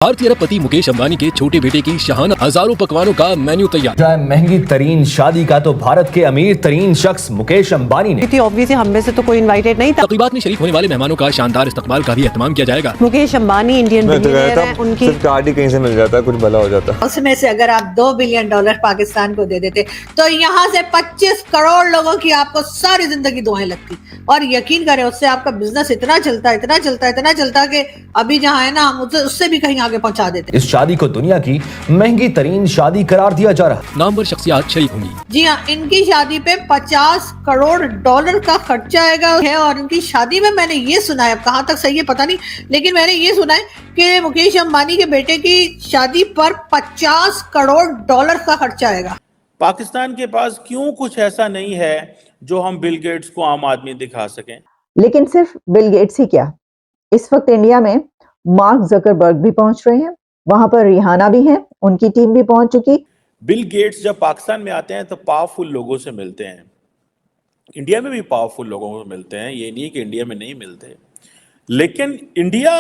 भारतीय अरबपति मुकेश अंबानी के छोटे बेटे की शाहाना हजारों पकवानों का मेन्यू तैयार। जाए महंगी तरीन शादी का तो भारत के अमीर तरीन शख्स मुकेश अंबानी ने ऑब्वियसली हम में से तो कोई इनवाइटेड नहीं था। तकरीबात में शरीक होने वाले मेहमानों का शानदार इस्तकबाल का भी एहतमाम किया जाएगा। मुकेश अंबानी इंडियन बिलियनियर हैं, उनकी सिर्फ कार्ड ही कहीं से मिल जाता, कुछ भला हो जाता। उसमें से अगर आप $2 बिलियन पाकिस्तान को दे देते तो यहाँ से 25 करोड़ लोगों की आपको सारी जिंदगी दुआएं लगती। और यकीन करें उससे आपका बिजनेस इतना चलता कि अभी जहाँ है ना हम उससे भी कहीं आगे पहुंचा देते। इस शादी को दुनिया की महंगी तरीन शादी करार दिया जा रहा। नामवर शख्सियात शरीक होंगी। जी हाँ, इनकी शादी पे $50 करोड़ का खर्चा आएगा है। और इनकी शादी में मैंने ये सुना है, अब कहाँ तक सही है पता नहीं, लेकिन मैंने ये सुना है कि मुकेश अंबानी के बेटे की शादी पर $50 करोड़ का खर्चा आएगा। पाकिस्तान के पास क्यों कुछ ऐसा नहीं है जो हम बिल गेट्स को आम आदमी दिखा सकें? लेकिन सिर्फ बिल गेट्स ही क्या, इस वक्त इंडिया में मार्क जकरबर्ग भी पहुंच रहे हैं, वहां पर रिहाना भी हैं, उनकी टीम भी पहुंच चुकी। बिल गेट्स जब पाकिस्तान में आते हैं तो पावरफुल लोगों से मिलते हैं। इंडिया में भी पावरफुल लोगों से मिलते हैं, ये नहीं कि इंडिया में नहीं मिलते। लेकिन इंडिया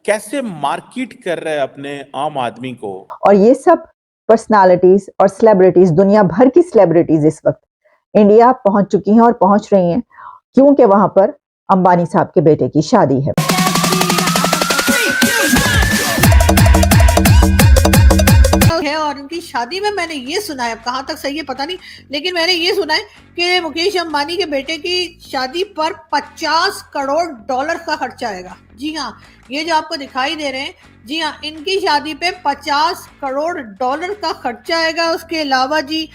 कैसे मार्केट कर रहा है अपने आम आदमी को? और ये सब पर्सनालिटीज और सेलिब्रिटीज, दुनिया भर की सेलिब्रिटीज इस वक्त इंडिया पहुंच चुकी हैं और पहुंच रही हैं, क्योंकि वहां पर अंबानी साहब के बेटे की शादी है। और इनकी शादी में मैंने ये सुना है, अब कहाँ तक सही है पता नहीं, लेकिन मैंने ये सुना है कि मुकेश अंबानी के बेटे की शादी पर $50 करोड़ का खर्चा आएगा। जी हाँ, ये जो आपको दिखाई दे रहे हैं, जी हाँ, इनकी शादी पे $50 करोड़ का खर्चा आएगा। उसके अलावा जी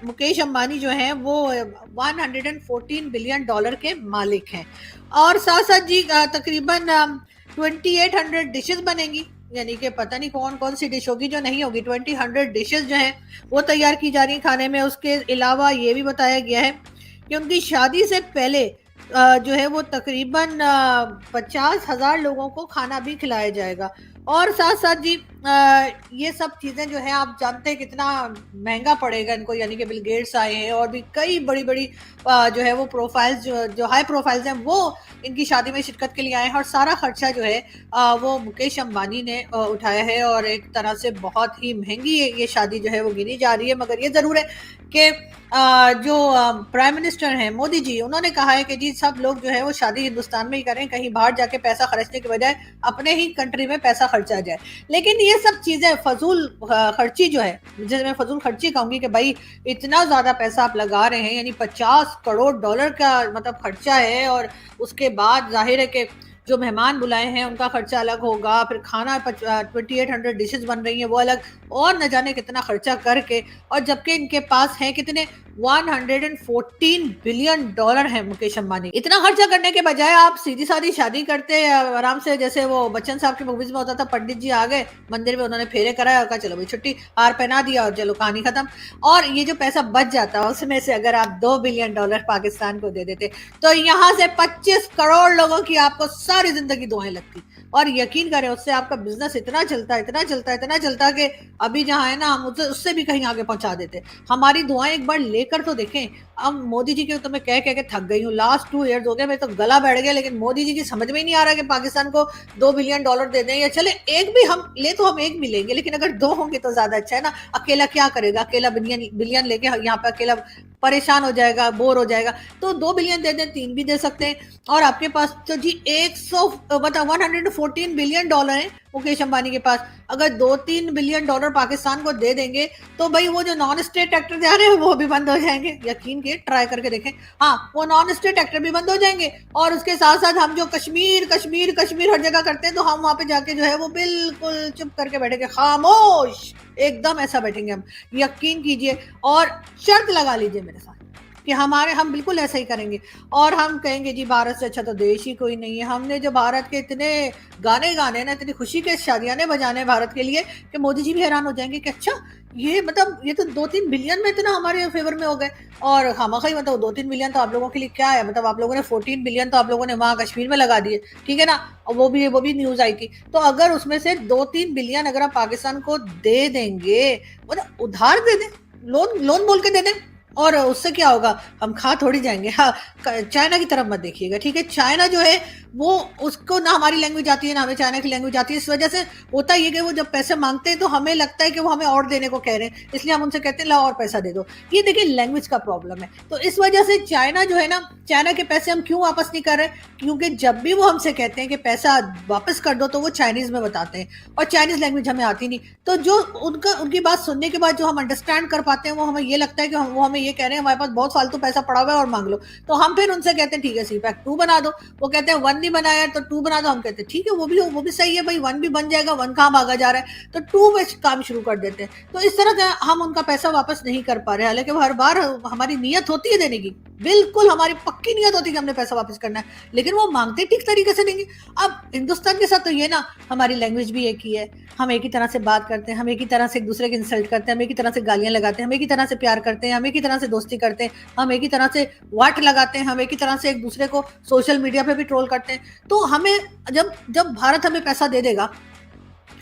मुकेश अंबानी जो हैं वो $114 बिलियन के मालिक हैं। और साथ साथ जी तकरीबन 2800 डिशेस बनेंगी, यानी कि पता नहीं कौन कौन सी डिश होगी जो नहीं होगी। 200 डिशेस जो हैं वो तैयार की जा रही हैं खाने में। उसके अलावा ये भी बताया गया है कि उनकी शादी से पहले जो है वो तकरीबन 50,000 लोगों को खाना भी खिलाया जाएगा। और साथ साथ जी ये सब चीज़ें जो है आप जानते हैं कितना महंगा पड़ेगा इनको, यानी कि बिल गेट्स आए हैं और भी कई बड़ी बड़ी जो है वो प्रोफाइल्स जो हाई प्रोफाइल्स हैं वो इनकी शादी में शिरकत के लिए आए हैं। और सारा खर्चा जो है वो मुकेश अंबानी ने उठाया है। और एक तरह से बहुत ही महंगी ये शादी जो है वो गिनी जा रही है। मगर ये ज़रूर है कि जो प्राइम मिनिस्टर हैं मोदी जी, उन्होंने कहा है कि जी सब लोग जो है वो शादी हिंदुस्तान में ही करें, कहीं बाहर जाके पैसा खर्चने के बजाय अपने ही कंट्री में पैसा खर्चा जाए। लेकिन ये सब चीज़ें फजूल खर्ची जो है, जिसे मैं फजूल खर्ची कहूँगी कि भाई इतना ज़्यादा पैसा आप लगा रहे हैं, यानी $50 करोड़ का मतलब खर्चा है। और उसके बाद जाहिर है कि जो मेहमान बुलाए हैं उनका खर्चा अलग होगा, फिर खाना 2800 डिशेस बन रही हैं वो अलग, और न जाने कितना खर्चा करके। और जबकि इनके पास हैं कितने $114 बिलियन हैं मुकेश अंबानी। इतना खर्चा करने के बजाय आप सीधी सादी शादी करते आराम से, जैसे वो बच्चन साहब की मूवीज में होता था, पंडित जी आ गए मंदिर में, उन्होंने फेरे कराया और कहा चलो भाई छुट्टी, हार पहना दिया और चलो कहानी खत्म। और ये जो पैसा बच जाता है उसमें से अगर आप $2 बिलियन पाकिस्तान को दे देते तो यहाँ से 25 करोड़ लोगों की आपको सारी जिंदगी दुआएं लगती। और यकीन करें उससे आपका बिजनेस इतना चलता कि अभी जहाँ है ना हम उससे भी कहीं आगे पहुंचा देते। हमारी दुआएं एक बार लेकर तो देखें। अब मोदी जी के तो मैं कह के थक गई हूँ, लास्ट 2 ईयर्स हो गए, मैं तो गला बैठ गया। लेकिन मोदी जी की समझ में ही नहीं आ रहा कि पाकिस्तान को $2 बिलियन दे दें, या चले एक भी हम ले तो हम एक भी लेंगे, लेकिन अगर 2 होंगे तो ज्यादा अच्छा है ना। अकेला क्या करेगा, अकेला बिलियन लेके यहाँ पे अकेला परेशान हो जाएगा, बोर हो जाएगा। तो 2 बिलियन दे दें, 3 भी दे सकते हैं। और आपके पास तो जी 114 बिलियन है मुकेश अंबानी के पास। अगर $2-3 बिलियन पाकिस्तान को दे देंगे तो भाई वो जो नॉन स्टेट एक्टर जा रहे हैं वो भी बंद हो जाएंगे। यकीन के ट्राई करके देखें, हाँ वो नॉन स्टेट एक्टर भी बंद हो जाएंगे। और उसके साथ साथ हम जो कश्मीर हर जगह करते हैं, तो हम वहां पे जाके जो है वो बिल्कुल चुप करके बैठेंगे, खामोश एकदम ऐसा बैठेंगे हम, यकीन कीजिए। और शर्त लगा लीजिए मेरे साथ कि हम बिल्कुल ऐसा ही करेंगे। और हम कहेंगे जी भारत से अच्छा तो देश ही कोई नहीं है। हमने जो भारत के इतने गाने गाने ना, इतनी खुशी के शादियाने बजाने भारत के लिए कि मोदी जी भी हैरान हो जाएंगे कि अच्छा ये मतलब ये तो 2-3 बिलियन में इतना हमारे फेवर में हो गए। और खामखा मतलब 2-3 बिलियन तो आप लोगों के लिए क्या है, मतलब आप लोगों ने 14 बिलियन तो आप लोगों ने वहाँ कश्मीर में लगा दिए, ठीक है ना। और वो भी न्यूज आई थी। तो अगर उसमें से 2-3 बिलियन अगर आप पाकिस्तान को दे देंगे, मतलब उधार दे दें, लोन बोल के दे दें, और उससे क्या होगा, हम खा थोड़ी जाएंगे। हाँ, चाइना की तरफ मत देखिएगा, ठीक है। चाइना जो है वो, उसको ना हमारी लैंग्वेज आती है ना हमें चाइना की लैंग्वेज आती है। इस वजह से होता ये कि वो जब पैसे मांगते हैं तो हमें लगता है कि वो हमें और देने को कह रहे हैं, इसलिए हम उनसे कहते हैं लाओ और पैसा दे दो। ये देखिए लैंग्वेज का प्रॉब्लम है। तो इस वजह से चाइना जो है ना, चाइना के पैसे हम क्यों वापस नहीं कर रहे, क्योंकि जब भी वो हमसे कहते हैं कि पैसा वापस कर दो तो वो चाइनीज में बताते हैं, और चाइनीज लैंग्वेज हमें आती नहीं। तो जो उनकी बात सुनने के बाद जो हम अंडरस्टैंड कर पाते हैं, वो हमें ये लगता है कि वो हमें ये कह रहे हैं हमारे पास बहुत फालतू पैसा पड़ा हुआ है और मांग लो। तो हम फिर उनसे कहते हैं ठीक है सीपैक 2 बना दो। वो कहते हैं 1 नहीं बनाया तो 2 बना दो। हम कहते हैं ठीक है वो भी सही है भाई, 1 भी बन जाएगा, 1 कहाँ भागा जा रहा है, तो 2 में काम शुरू कर देते हैं। तो इस तरह से हम उनका पैसा वापस नहीं कर पा रहे, हालांकि हर बार हमारी नीयत होती है देने की, बिल्कुल हमारी पक्की नीयत होती है कि हमने पैसा वापस करना है, लेकिन वो मांगते ठीक तरीके से देंगे। अब हिंदुस्तान के साथ तो ये ना, हमारी लैंग्वेज भी एक ही है, हम एक ही तरह से बात करते हैं, हम एक ही तरह से एक दूसरे की इंसल्ट करते हैं, हम एक ही तरह से गालियां लगाते हैं, हम एक ही तरह से प्यार करते हैं, हम एक ही तरह से दोस्ती करते हैं, हम एक ही तरह से वाट लगाते हैं, हम एक ही तरह से एक दूसरे को सोशल मीडिया पे भी ट्रोल करते हैं। तो हमें जब भारत हमें पैसा दे देगा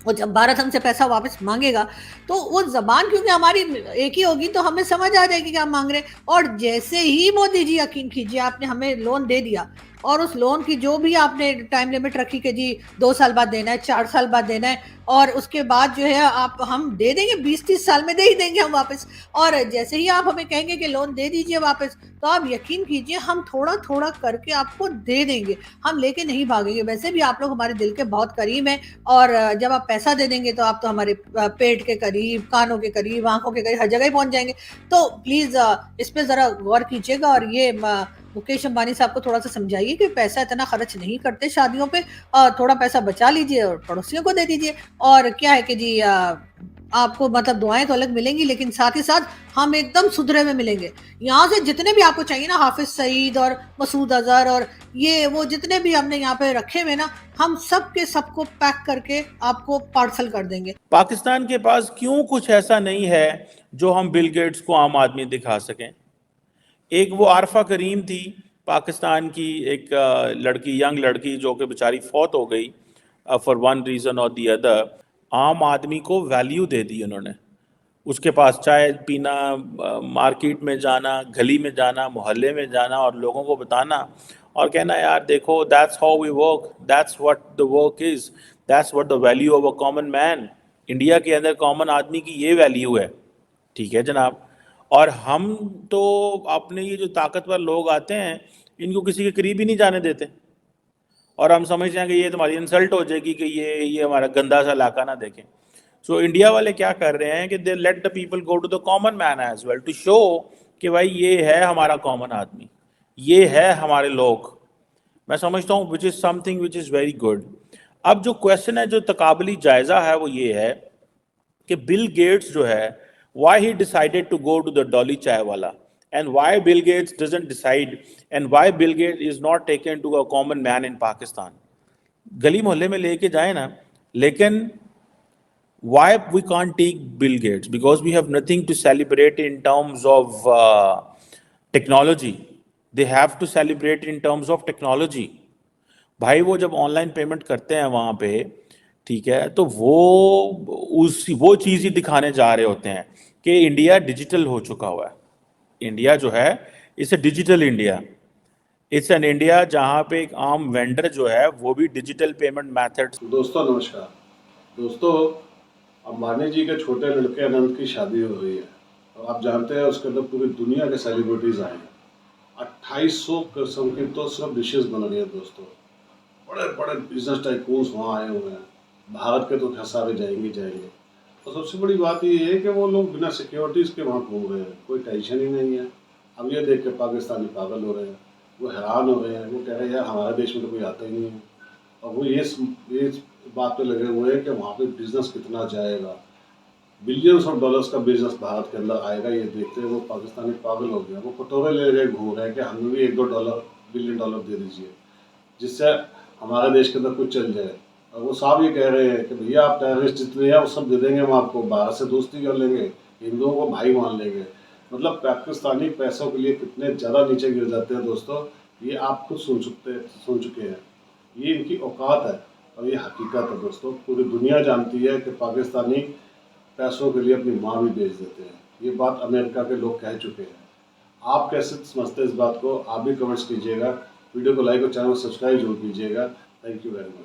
और जब भारत हमसे पैसा वापस मांगेगा तो वो जबान क्योंकि हमारी एक ही होगी तो हमें समझ आ जाएगी कि हम मांग रहे हैं। और जैसे ही मोदी जी, यकीन कीजिए, आपने हमें लोन दे दिया और उस लोन की जो भी आपने टाइम लिमिट रखी कि जी 2 साल बाद देना है, 4 साल बाद देना है, और उसके बाद जो है आप हम दे देंगे, 20-30 साल में दे ही देंगे हम वापस। और जैसे ही आप हमें कहेंगे कि लोन दे दीजिए वापस, तो आप यकीन कीजिए हम थोड़ा थोड़ा करके आपको दे देंगे, हम लेके नहीं भागेंगे। वैसे भी आप लोग हमारे दिल के बहुत करीब हैं, और जब आप पैसा दे देंगे तो आप तो हमारे पेट के करीब, कानों के करीब, आंखों के करीब, हर जगह ही पहुंच जाएंगे। तो प्लीज इस पे जरा गौर कीजिएगा, और ये मुकेश अंबानी साहब को थोड़ा सा समझाइए कि पैसा इतना खर्च नहीं करते शादियों पे, थोड़ा पैसा बचा लीजिए और पड़ोसियों को दे दीजिए। और क्या है कि जी आपको मतलब दुआएं तो अलग मिलेंगी, लेकिन साथ ही साथ हम एकदम सुधरे हुए मिलेंगे। यहाँ से जितने भी आपको चाहिए ना, हाफिज सईद और मसूद अजहर और ये वो जितने भी हमने यहाँ पे रखे हुए ना, हम सब के सबको पैक करके आपको पार्सल कर देंगे। पाकिस्तान के पास क्यों कुछ ऐसा नहीं है जो हम बिल गेट्स को आम आदमी दिखा सकें। एक वो आरफा करीम थी, पाकिस्तान की एक लड़की, यंग लड़की, जो कि बेचारी फौत हो गई फॉर वन रीज़न और दी अदर। आम आदमी को वैल्यू दे दी उन्होंने, उसके पास चाय पीना, मार्केट में जाना, गली में जाना, मोहल्ले में जाना और लोगों को बताना और कहना यार देखो that's how we work, that's what the work is, that's what the value of a common man. India के अंदर कॉमन आदमी की ये वैल्यू है, ठीक है जनाब। और हम तो अपने ये जो ताकतवर लोग आते हैं इनको किसी के करीब ही नहीं जाने देते, और हम समझते हैं कि ये तुम्हारी इंसल्ट हो जाएगी कि ये हमारा गंदा सा इलाका ना देखें। सो इंडिया वाले क्या कर रहे हैं कि they let the people go to the common man as well to show कि भाई ये है हमारा कॉमन आदमी, ये है हमारे लोग। मैं समझता हूँ which is something which is very good. अब जो क्वेश्चन है, जो तकाबली जायज़ा है, वो ये है कि बिल गेट्स जो है, why he decided to go to the Dolly Chai wala, and why Bill Gates doesn't decide, and why Bill Gates is not taken to a common man in Pakistan. गली मोहल्ले में लेके जाए ना, लेकिन why we can't take Bill Gates? Because we have nothing to celebrate in terms of technology. They have to celebrate in terms of technology. भाई वो जब ऑनलाइन पेमेंट करते हैं वहाँ पे, ठीक है, तो वो चीज़ ही दिखाने जा रहे होते हैं कि इंडिया डिजिटल हो चुका हुआ है। इंडिया जो है it's a digital India, it's an India जहाँ पे एक आम वेंडर जो है वो भी डिजिटल पेमेंट मेथड्स। दोस्तों नमस्कार। दोस्तों, अंबानी जी के छोटे लड़के अनंत की शादी हो रही है, और आप जानते हैं उसके अंदर पूरी दुनिया के सेलिब्रिटीज़ आए हैं। 2800 किस्म की तो सब डिशेस बन रही है दोस्तों। बड़े बड़े बिजनेस टाइकून्स वहाँ आए हुए हैं, भारत के तो खसारे जाएंगे। तो सबसे बड़ी बात ये है कि वो लोग बिना सिक्योरिटीज़ के वहाँ घूम रहे हैं, कोई टेंशन ही नहीं है। अब ये देख के पाकिस्तानी पागल हो रहे हैं, वो हैरान हो रहे हैं, वो कह रहे हैं यार हमारे देश में तो कोई आता ही नहीं है। और वो ये बात पे लगे हुए हैं कि वहाँ पे बिजनेस कितना जाएगा, बिलियंस ऑफ डॉलर्स का बिजनेस भारत के अंदर आएगा। ये देखते हैं वो पाकिस्तानी पागल हो गया, वो कटोरे ले घूम रहे हैं कि हमें भी 1-2 बिलियन डॉलर दे दीजिए, जिससे हमारे देश के अंदर कुछ चल जाए। और वो साहब ये कह रहे हैं कि भैया आप टेररिस्ट जितने हैं वो सब दे देंगे हम आपको, भारत से दोस्ती कर लेंगे, हिंदुओं को भाई मान लेंगे। मतलब पाकिस्तानी पैसों के लिए कितने ज़्यादा नीचे गिर जाते हैं दोस्तों, ये आप खुद सुन चुके हैं। ये इनकी औकात है और ये हकीकत है दोस्तों। पूरी दुनिया जानती है कि पाकिस्तानी पैसों के लिए अपनी माँ भी बेच देते हैं। ये बात अमेरिका के लोग कह चुके हैं। आप कैसे समझते हैं इस बात को, आप भी कमेंट्स कीजिएगा, वीडियो को लाइक और चैनल को सब्सक्राइब जरूर कीजिएगा। Thank you very much.